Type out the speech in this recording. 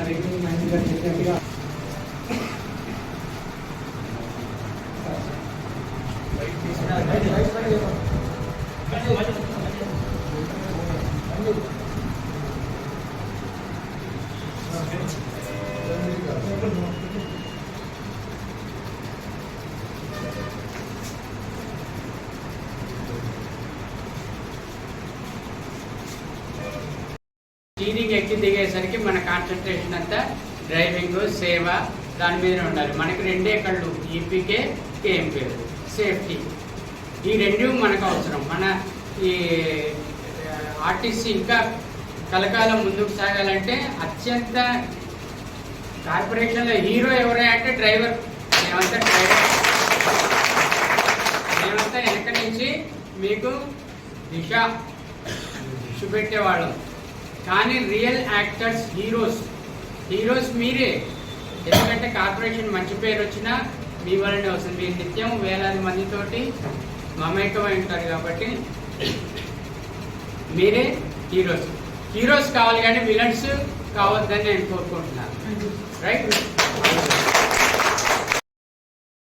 మంచిగా చెప్పినట్టుగా స్టీరింగ్ ఎక్కి దిగేసరికి మన కాన్సన్ట్రేషన్ అంతా డ్రైవింగ్ సేవ దాని మీద ఉండాలి. మనకి రెండే కళ్ళు, ఈపీకే కేఎంపీ, సేఫ్టీ. ఈ రెండు మనకు అవసరం. మన ఈ ఆర్టీసీ ఇంకా కలకాలం ముందుకు సాగాలంటే అత్యంత కార్పొరేషన్లో హీరో ఎవరైనా అంటే డ్రైవర్. మేమంతా వెనక నుంచి మీకు దిశ చూపెట్టేవాళ్ళం. కానీ రియల్ యాక్టర్స్, హీరోస్ మీరే. ఎందుకంటే కార్పొరేషన్ మంచి పేరు వచ్చినా మీ వల్లనే వస్తుంది. మీరు నిత్యం వేలాది మందితోటి మమేకమై ఉంటారు కాబట్టి మీరే హీరోస్ కావాలి, కానీ విలన్స్ కావద్దని నేను కోరుకుంటున్నాను. రైట్.